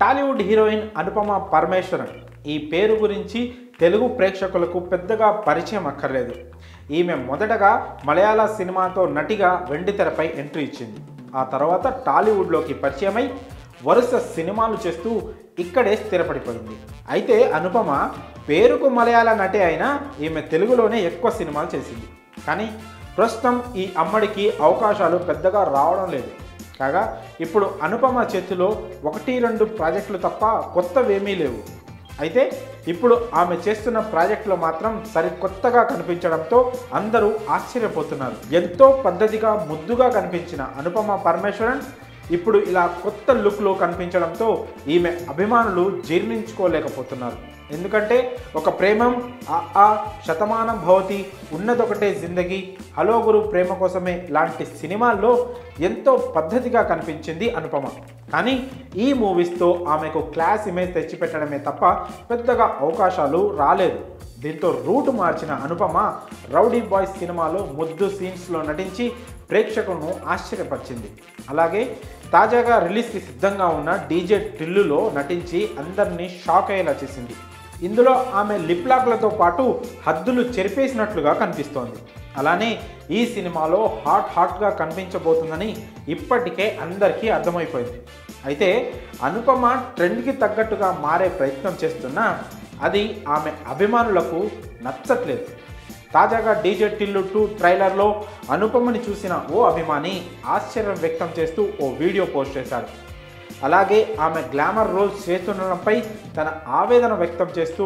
Tollywood heroine Anupama Parameswaran ఈ పేరు గురించి తెలుగు ప్రేక్షకులకు పెద్దగా పరిచయం అక్కర్లేదు. ఈమె మొదటగా మలయాళ సినిమాతో నటిగా వెండితెరపై ఎంట్రీ ఇచ్చింది. ఆ తర్వాత టాలీవుడ్లోకి పరిచయమై వరుస సినిమాలు చేస్తూ ఇక్కడే స్థిరపడిపోయింది. అయితే అనుపమ పేరుకు మలయాళ నటి అయినా ఈమె తెలుగులోనే ఎక్కువ సినిమాలు చేసింది. కానీ ప్రస్తుతం ఈ అమ్మడికి అవకాశాలు పెద్దగా రావడం లేదు. కాగా ఇప్పుడు అనుపమ చేతిలో 1-2 ప్రాజెక్టులు తప్ప కొత్తవేమీ లేవు. అయితే ఇప్పుడు ఆమె చేస్తున్న ప్రాజెక్టులో మాత్రం సరికొత్తగా కనిపించడంతో అందరూ ఆశ్చర్యపోతున్నారు. ఎంతో పద్ధతిగా ముద్దుగా కనిపించిన అనుపమ పరమేశ్వరన్ ఇప్పుడు ఇలా కొత్త లుక్లో కనిపించడంతో ఈమె అభిమానులు జీర్ణించుకోలేకపోతున్నారు. ఎందుకంటే ఒక ప్రేమం, ఆ శతమానం భవతి, ఉన్నదొకటే జిందగీ, హలో గురు, ప్రేమ కోసమే లాంటి సినిమాల్లో ఎంతో పద్ధతిగా కనిపించింది అనుపమ. కానీ ఈ మూవీస్తో ఆమెకు క్లాస్ ఇమేజ్ తెచ్చిపెట్టడమే తప్ప పెద్దగా అవకాశాలు రాలేదు. దీంతో రూట్ మార్చిన అనుపమ రౌడీ బాయ్స్ సినిమాలో ముద్దు సీన్స్లో నటించి ప్రేక్షకులను ఆశ్చర్యపరిచింది. అలాగే తాజాగా రిలీజ్కి సిద్ధంగా ఉన్న డీజే టిల్లులో నటించి అందరినీ షాక్ అయ్యేలా చేసింది. ఇందులో ఆమె లిప్ లాక్లతో పాటు హద్దులు చెరిపేసినట్లుగా కనిపిస్తోంది. అలానే ఈ సినిమాలో హాట్గా కనిపించబోతుందని ఇప్పటికే అందరికీ అర్థమైపోయింది. అయితే అనుపమ ట్రెండ్కి తగ్గట్టుగా మారే ప్రయత్నం చేస్తున్నా అది ఆమె అభిమానులకు నచ్చట్లేదు. తాజాగా డీజే టిల్లు 2 ట్రైలర్లో అనుపమని చూసిన ఓ అభిమాని ఆశ్చర్యం వ్యక్తం చేస్తూ ఓ వీడియో పోస్ట్ చేశాడు. అలాగే ఆమె గ్లామర్ రోల్స్ చేస్తుండడంపై తన ఆవేదన వ్యక్తం చేస్తూ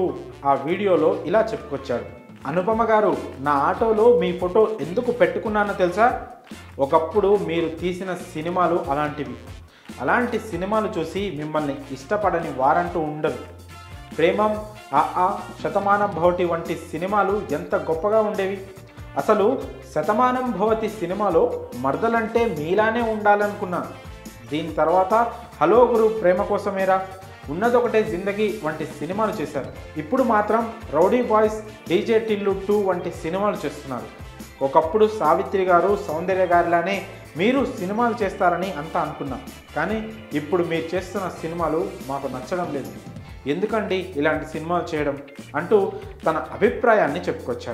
ఆ వీడియోలో ఇలా చెప్పుకొచ్చాడు. అనుపమ గారు, నా ఆటోలో మీ ఫోటో ఎందుకు పెట్టుకున్నానో తెలుసా? ఒకప్పుడు మీరు తీసిన సినిమాలు అలాంటివి. అలాంటి సినిమాలు చూసి మిమ్మల్ని ఇష్టపడని వారంటూ ఉండరు. ప్రేమం, శతమానం భవతి వంటి సినిమాలు ఎంత గొప్పగా ఉండేవి. అసలు శతమానం భవతి సినిమాలో మర్దలంటే మీలానే ఉండాలనుకున్నాను. దీని తర్వాత హలో గురు, ప్రేమ కోసమేరా, ఉన్నదొకటే జిందగీ వంటి సినిమాలు చేశారు. ఇప్పుడు మాత్రం రౌడీ బాయ్స్, డీజే టిల్లు 2 వంటి సినిమాలు చేస్తున్నారు. ఒకప్పుడు సావిత్రి గారు, సౌందర్య గారిలానే మీరు సినిమాలు చేస్తారని అంతా అనుకున్నాం. కానీ ఇప్పుడు మీరు చేస్తున్న సినిమాలు మాకు నచ్చడం లేదు. ఎందుకండి ఇలాంటి సినిమాలు చేయడం అంటూ తన అభిప్రాయాన్ని చెప్పుకొచ్చాడు.